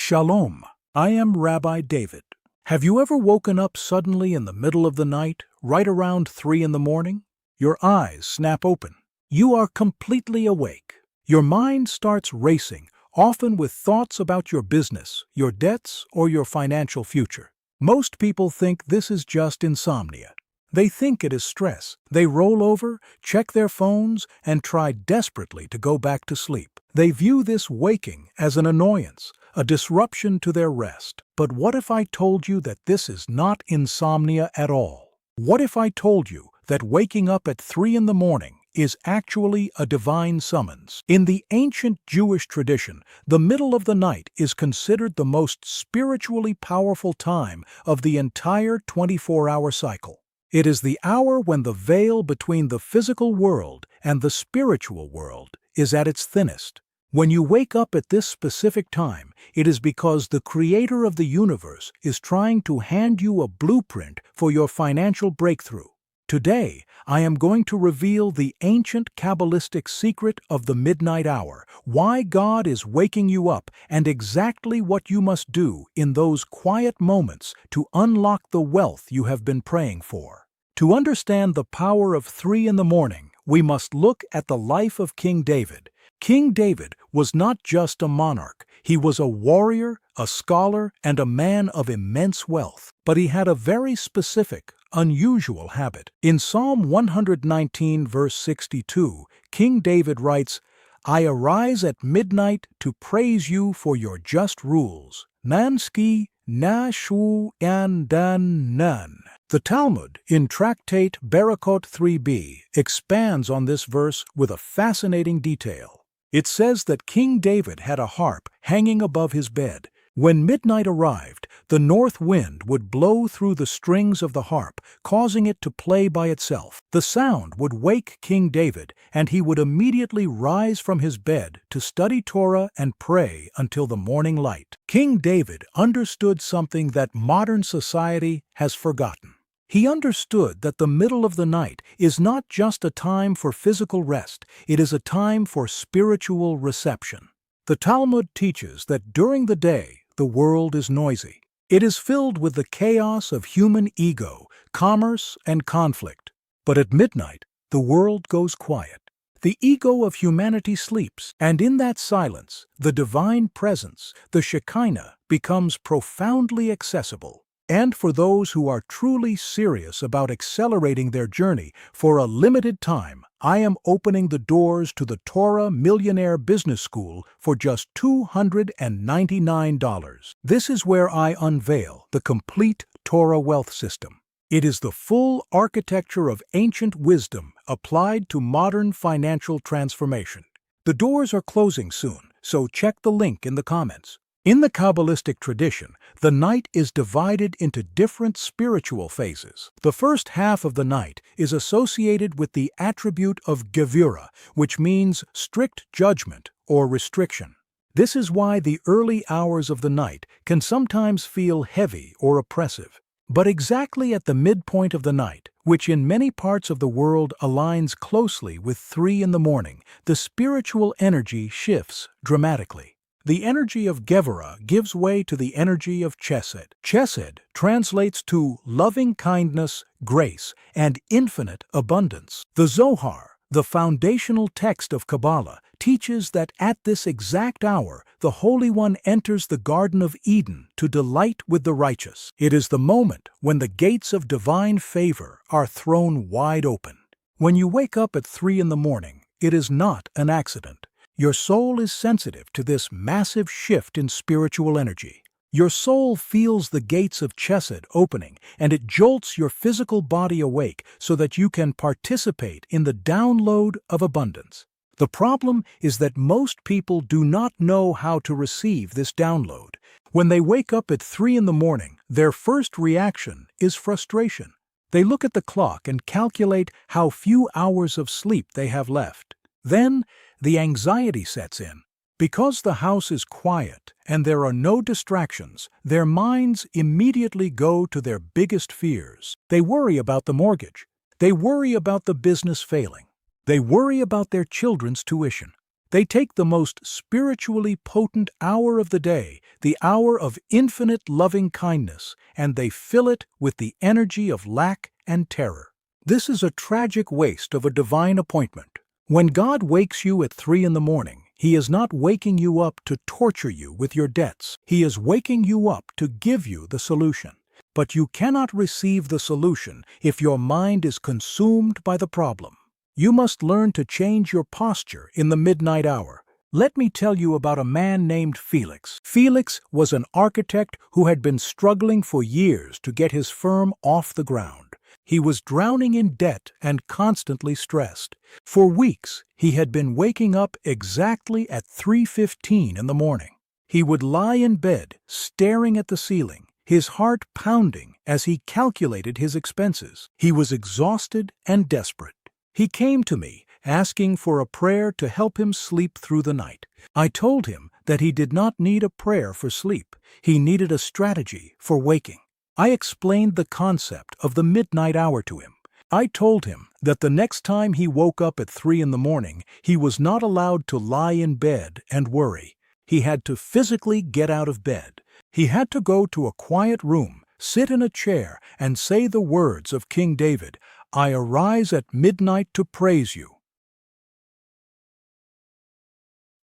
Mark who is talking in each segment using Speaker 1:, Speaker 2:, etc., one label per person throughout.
Speaker 1: Shalom, I am Rabbi David. Have you ever woken up suddenly in the middle of the night, right around 3 in the morning? Your eyes snap open. You are completely awake. Your mind starts racing, often with thoughts about your business, your debts, or your financial future. Most people think this is just insomnia. They think it is stress. They roll over, check their phones, and try desperately to go back to sleep. They view this waking as an annoyance, a disruption to their rest. But what if I told you that this is not insomnia at all? What if I told you that waking up at 3 in the morning is actually a divine summons? In the ancient Jewish tradition, the middle of the night is considered the most spiritually powerful time of the entire 24-hour cycle. It is the hour when the veil between the physical world and the spiritual world is at its thinnest. When you wake up at this specific time, it is because the Creator of the universe is trying to hand you a blueprint for your financial breakthrough. Today, I am going to reveal the ancient Kabbalistic secret of the midnight hour, why God is waking you up, and exactly what you must do in those quiet moments to unlock the wealth you have been praying for. To understand the power of 3 in the morning, we must look at the life of King David. King David was not just a monarch. He was a warrior, a scholar, and a man of immense wealth. But he had a very specific, unusual habit. In Psalm 119, verse 62, King David writes, "I arise at midnight to praise you for your just rules. Nanski na shu an dan nan." The Talmud, in Tractate Berakot 3b, expands on this verse with a fascinating detail. It says that King David had a harp hanging above his bed. When midnight arrived, the north wind would blow through the strings of the harp, causing it to play by itself. The sound would wake King David, and he would immediately rise from his bed to study Torah and pray until the morning light. King David understood something that modern society has forgotten. He understood that the middle of the night is not just a time for physical rest, it is a time for spiritual reception. The Talmud teaches that during the day, the world is noisy. It is filled with the chaos of human ego, commerce, and conflict. But at midnight, the world goes quiet. The ego of humanity sleeps, and in that silence, the divine presence, the Shekinah, becomes profoundly accessible. And for those who are truly serious about accelerating their journey, for a limited time, I am opening the doors to the Torah Millionaire Business School for just $299. This is where I unveil the complete Torah wealth system. It is the full architecture of ancient wisdom applied to modern financial transformation. The doors are closing soon, so check the link in the comments. In the Kabbalistic tradition, the night is divided into different spiritual phases. The first half of the night is associated with the attribute of Gevurah, which means strict judgment or restriction. This is why the early hours of the night can sometimes feel heavy or oppressive. But exactly at the midpoint of the night, which in many parts of the world aligns closely with 3 in the morning, the spiritual energy shifts dramatically. The energy of Gevurah gives way to the energy of Chesed. Chesed translates to loving kindness, grace, and infinite abundance. The Zohar, the foundational text of Kabbalah, teaches that at this exact hour, the Holy One enters the Garden of Eden to delight with the righteous. It is the moment when the gates of divine favor are thrown wide open. When you wake up at 3 in the morning, it is not an accident. Your soul is sensitive to this massive shift in spiritual energy. Your soul feels the gates of Chesed opening, and it jolts your physical body awake so that you can participate in the download of abundance. The problem is that most people do not know how to receive this download. When they wake up at 3 in the morning, their first reaction is frustration. They look at the clock and calculate how few hours of sleep they have left. Then, the anxiety sets in. Because the house is quiet and there are no distractions, their minds immediately go to their biggest fears. They worry about the mortgage. They worry about the business failing. They worry about their children's tuition. They take the most spiritually potent hour of the day, the hour of infinite loving kindness, and they fill it with the energy of lack and terror. This is a tragic waste of a divine appointment. When God wakes you at 3 in the morning, He is not waking you up to torture you with your debts. He is waking you up to give you the solution. But you cannot receive the solution if your mind is consumed by the problem. You must learn to change your posture in the midnight hour. Let me tell you about a man named Felix. Felix was an architect who had been struggling for years to get his firm off the ground. He was drowning in debt and constantly stressed. For weeks, he had been waking up exactly at 3:15 in the morning. He would lie in bed, staring at the ceiling, his heart pounding as he calculated his expenses. He was exhausted and desperate. He came to me, asking for a prayer to help him sleep through the night. I told him that he did not need a prayer for sleep. He needed a strategy for waking. I explained the concept of the midnight hour to him. I told him that the next time he woke up at 3 in the morning, he was not allowed to lie in bed and worry. He had to physically get out of bed. He had to go to a quiet room, sit in a chair, and say the words of King David, "I arise at midnight to praise you."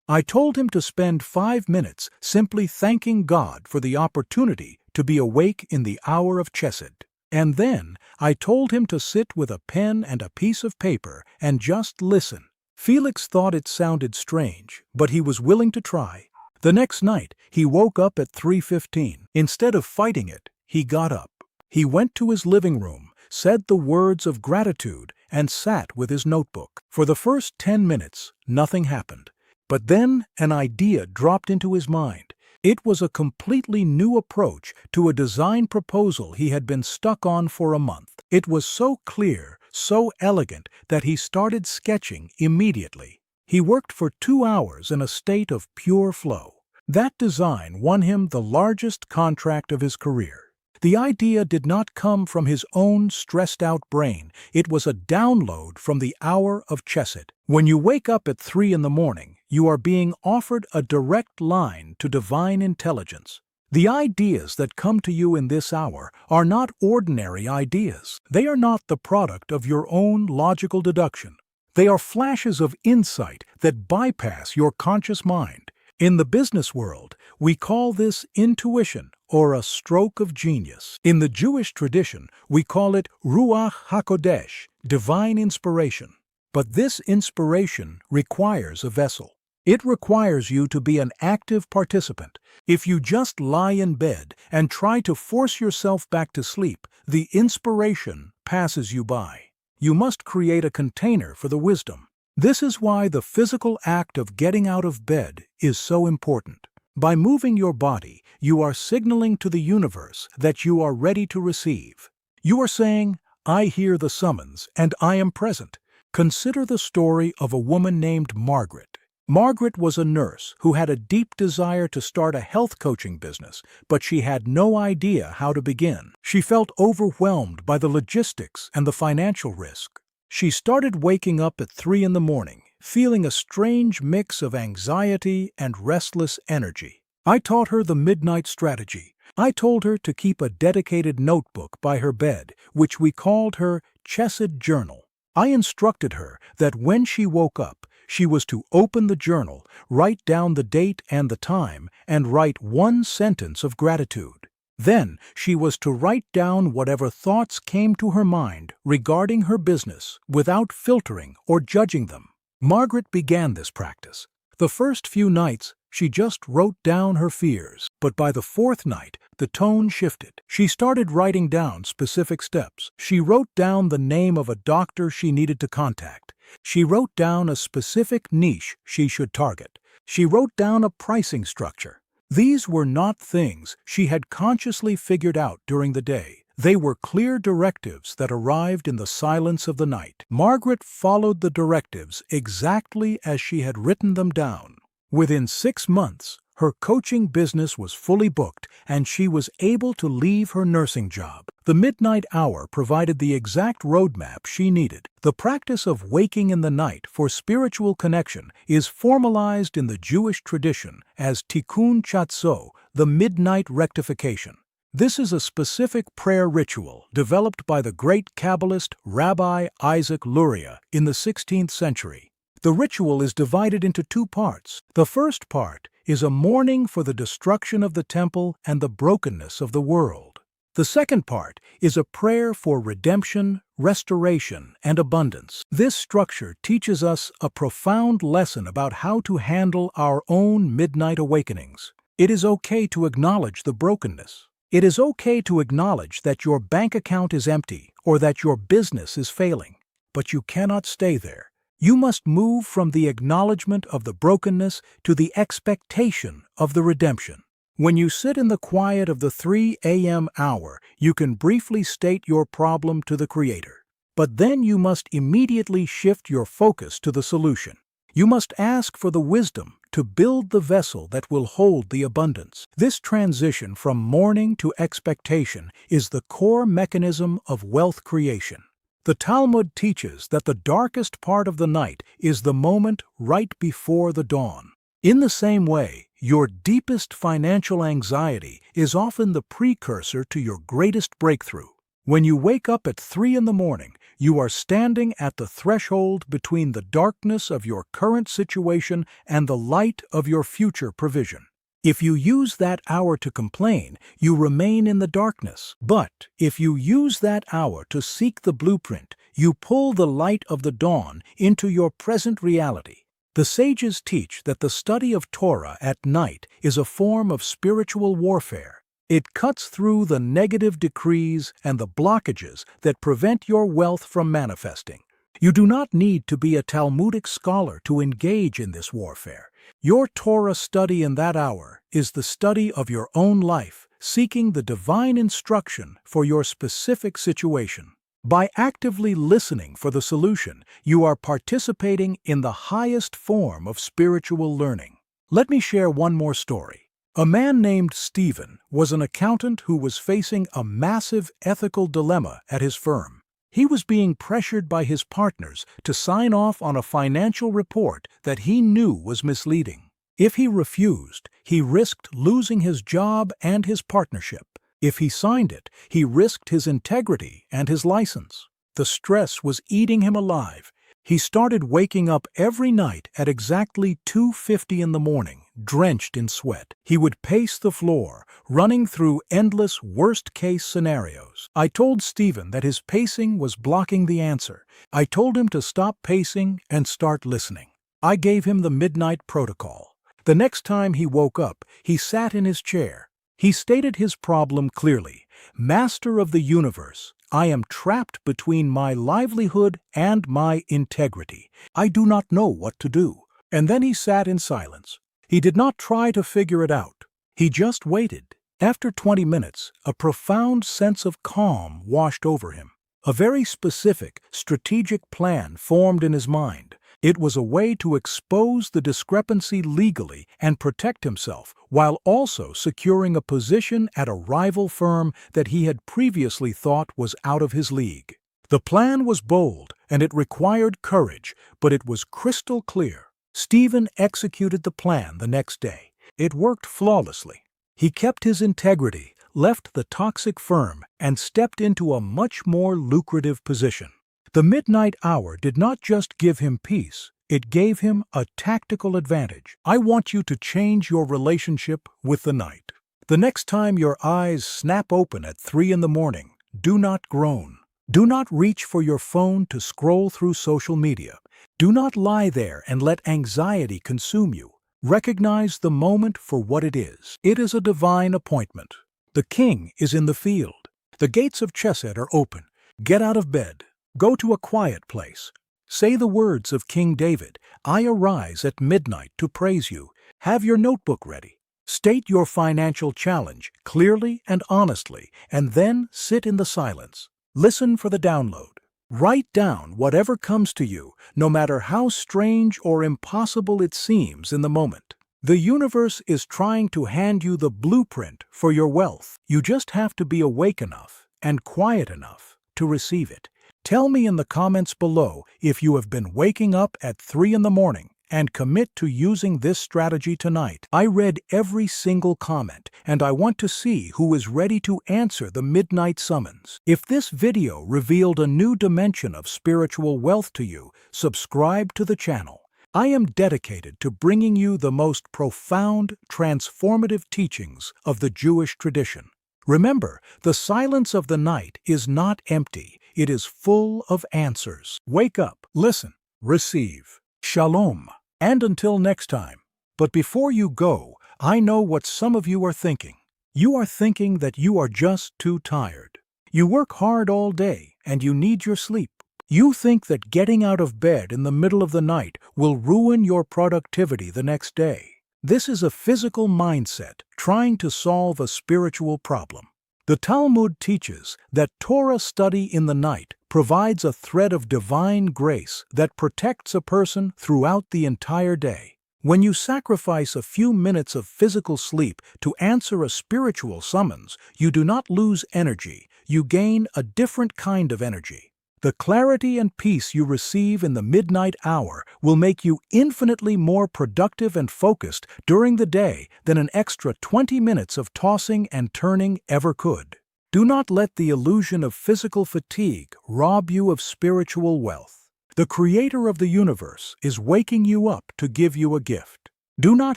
Speaker 1: I told him to spend 5 minutes simply thanking God for the opportunity to be awake in the hour of Chesed. And then I told him to sit with a pen and a piece of paper and just listen. Felix thought it sounded strange, but he was willing to try. The next night, he woke up at 3:15. Instead of fighting it, he got up. He went to his living room, said the words of gratitude, and sat with his notebook. For the first 10 minutes, nothing happened. But then an idea dropped into his mind. It was a completely new approach to a design proposal he had been stuck on for a month. It was so clear, so elegant, that he started sketching immediately. He worked for 2 hours in a state of pure flow. That design won him the largest contract of his career. The idea did not come from his own stressed-out brain. It was a download from the hour of Chesed. When you wake up at 3 in the morning, you are being offered a direct line to divine intelligence. The ideas that come to you in this hour are not ordinary ideas. They are not the product of your own logical deduction. They are flashes of insight that bypass your conscious mind. In the business world, we call this intuition or a stroke of genius. In the Jewish tradition, we call it Ruach HaKodesh, divine inspiration. But this inspiration requires a vessel. It requires you to be an active participant. If you just lie in bed and try to force yourself back to sleep, the inspiration passes you by. You must create a container for the wisdom. This is why the physical act of getting out of bed is so important. By moving your body, you are signaling to the universe that you are ready to receive. You are saying, "I hear the summons and I am present." Consider the story of a woman named Margaret. Margaret was a nurse who had a deep desire to start a health coaching business, but she had no idea how to begin. She felt overwhelmed by the logistics and the financial risk. She started waking up at 3 in the morning, feeling a strange mix of anxiety and restless energy. I taught her the midnight strategy. I told her to keep a dedicated notebook by her bed, which we called her Chesed Journal. I instructed her that when she woke up, she was to open the journal, write down the date and the time, and write 1 sentence of gratitude. Then she was to write down whatever thoughts came to her mind regarding her business without filtering or judging them. Margaret began this practice. The first few nights, she just wrote down her fears, but by the 4th night, the tone shifted. She started writing down specific steps. She wrote down the name of a doctor she needed to contact. She wrote down a specific niche she should target. She wrote down a pricing structure. These were not things she had consciously figured out during the day. They were clear directives that arrived in the silence of the night. Margaret followed the directives exactly as she had written them down. Within 6 months, Her coaching business was fully booked, and she was able to leave her nursing job. The midnight hour provided the exact roadmap she needed. The practice of waking in the night for spiritual connection is formalized in the Jewish tradition as tikkun chatzo, the midnight rectification. This is a specific prayer ritual developed by the great Kabbalist Rabbi Isaac Luria in the 16th century. The ritual is divided into two parts. The first part is a mourning for the destruction of the temple and the brokenness of the world. The second part is a prayer for redemption, restoration, and abundance. This structure teaches us a profound lesson about how to handle our own midnight awakenings. It is okay to acknowledge the brokenness. It is okay to acknowledge that your bank account is empty or that your business is failing. But you cannot stay there. You must move from the acknowledgement of the brokenness to the expectation of the redemption. When you sit in the quiet of the 3 a.m. hour, you can briefly state your problem to the Creator. But then you must immediately shift your focus to the solution. You must ask for the wisdom to build the vessel that will hold the abundance. This transition from mourning to expectation is the core mechanism of wealth creation. The Talmud teaches that the darkest part of the night is the moment right before the dawn. In the same way, your deepest financial anxiety is often the precursor to your greatest breakthrough. When you wake up at 3 in the morning, you are standing at the threshold between the darkness of your current situation and the light of your future provision. If you use that hour to complain, you remain in the darkness. But if you use that hour to seek the blueprint, you pull the light of the dawn into your present reality. The sages teach that the study of Torah at night is a form of spiritual warfare. It cuts through the negative decrees and the blockages that prevent your wealth from manifesting. You do not need to be a Talmudic scholar to engage in this warfare. Your Torah study in that hour is the study of your own life, seeking the divine instruction for your specific situation. By actively listening for the solution, you are participating in the highest form of spiritual learning. Let me share one more story. A man named Stephen was an accountant who was facing a massive ethical dilemma at his firm. He was being pressured by his partners to sign off on a financial report that he knew was misleading. If he refused, he risked losing his job and his partnership. If he signed it, he risked his integrity and his license. The stress was eating him alive. He started waking up every night at exactly 2:50 in the morning, drenched in sweat. He would pace the floor, running through endless worst-case scenarios. I told Stephen that his pacing was blocking the answer. I told him to stop pacing and start listening. I gave him the midnight protocol. The next time he woke up, he sat in his chair. He stated his problem clearly. Master of the universe, I am trapped between my livelihood and my integrity. I do not know what to do. And then he sat in silence. He did not try to figure it out. He just waited. After 20 minutes, a profound sense of calm washed over him. A very specific, strategic plan formed in his mind. It was a way to expose the discrepancy legally and protect himself, while also securing a position at a rival firm that he had previously thought was out of his league. The plan was bold, and it required courage, but it was crystal clear. Stephen executed the plan the next day. It worked flawlessly. He kept his integrity, left the toxic firm, and stepped into a much more lucrative position. The midnight hour did not just give him peace, it gave him a tactical advantage. I want you to change your relationship with the night. The next time your eyes snap open at 3 in the morning, do not groan. Do not reach for your phone to scroll through social media. Do not lie there and let anxiety consume you. Recognize the moment for what it is. It is a divine appointment. The king is in the field. The gates of Chesed are open. Get out of bed. Go to a quiet place. Say the words of King David, I arise at midnight to praise you. Have your notebook ready. State your financial challenge clearly and honestly, and then sit in the silence. Listen for the download. Write down whatever comes to you, no matter how strange or impossible it seems in the moment. The universe is trying to hand you the blueprint for your wealth. You just have to be awake enough and quiet enough to receive it. Tell me in the comments below if you have been waking up at 3 in the morning and commit to using this strategy tonight. I read every single comment, and I want to see who is ready to answer the midnight summons. If this video revealed a new dimension of spiritual wealth to you, subscribe to the channel. I am dedicated to bringing you the most profound, transformative teachings of the Jewish tradition. Remember, the silence of the night is not empty, it is full of answers. Wake up, listen, receive. Shalom. And until next time. But before you go, I know what some of you are thinking. You are thinking that you are just too tired. You work hard all day and you need your sleep. You think that getting out of bed in the middle of the night will ruin your productivity the next day. This is a physical mindset trying to solve a spiritual problem. The Talmud teaches that Torah study in the night provides a thread of divine grace that protects a person throughout the entire day. When you sacrifice a few minutes of physical sleep to answer a spiritual summons, you do not lose energy, you gain a different kind of energy. The clarity and peace you receive in the midnight hour will make you infinitely more productive and focused during the day than an extra 20 minutes of tossing and turning ever could. Do not let the illusion of physical fatigue rob you of spiritual wealth. The Creator of the universe is waking you up to give you a gift. Do not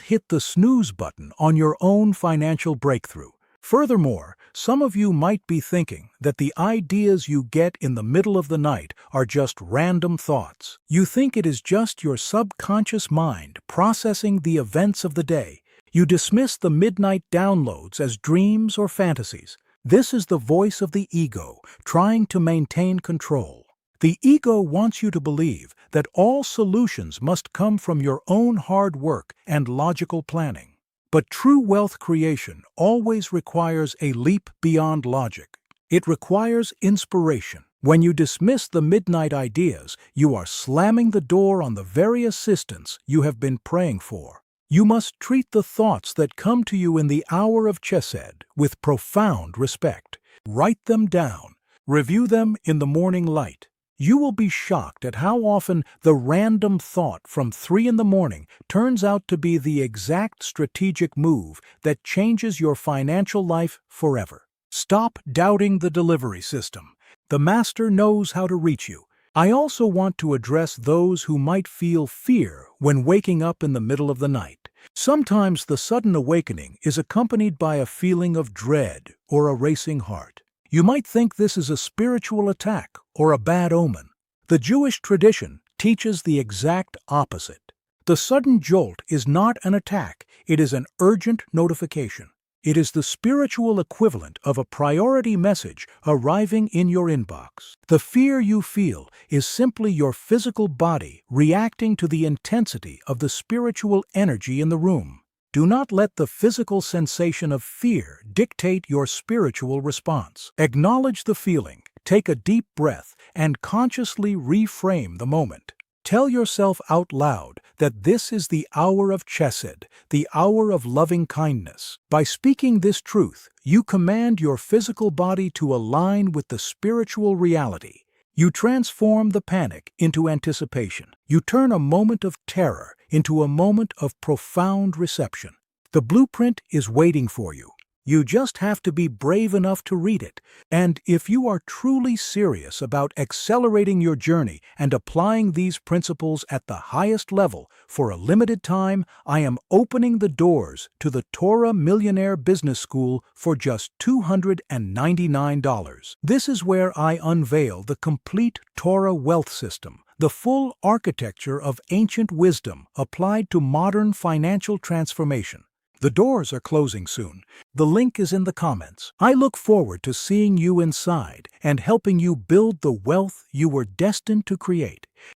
Speaker 1: hit the snooze button on your own financial breakthrough. Furthermore, some of you might be thinking that the ideas you get in the middle of the night are just random thoughts. You think it is just your subconscious mind processing the events of the day. You dismiss the midnight downloads as dreams or fantasies. This is the voice of the ego trying to maintain control. The ego wants you to believe that all solutions must come from your own hard work and logical planning. But true wealth creation always requires a leap beyond logic. It requires inspiration. When you dismiss the midnight ideas, you are slamming the door on the very assistance you have been praying for. You must treat the thoughts that come to you in the hour of chesed with profound respect. Write them down. Review them in the morning light. You will be shocked at how often the random thought from 3 in the morning turns out to be the exact strategic move that changes your financial life forever. Stop doubting the delivery system. The Master knows how to reach you. I also want to address those who might feel fear when waking up in the middle of the night. Sometimes the sudden awakening is accompanied by a feeling of dread or a racing heart. You might think this is a spiritual attack or a bad omen. The Jewish tradition teaches the exact opposite. The sudden jolt is not an attack, it is an urgent notification. It is the spiritual equivalent of a priority message arriving in your inbox. The fear you feel is simply your physical body reacting to the intensity of the spiritual energy in the room. Do not let the physical sensation of fear dictate your spiritual response. Acknowledge the feeling, take a deep breath, and consciously reframe the moment. Tell yourself out loud that this is the hour of chesed, the hour of loving kindness. By speaking this truth, you command your physical body to align with the spiritual reality. You transform the panic into anticipation. You turn a moment of terror into a moment of profound reception. The blueprint is waiting for you. You just have to be brave enough to read it. And if you are truly serious about accelerating your journey and applying these principles at the highest level, for a limited time, I am opening the doors to the Torah Millionaire Business School for just $299. This is where I unveil the complete Torah wealth system, the full architecture of ancient wisdom applied to modern financial transformation. The doors are closing soon. The link is in the comments. I look forward to seeing you inside and helping you build the wealth you were destined to create.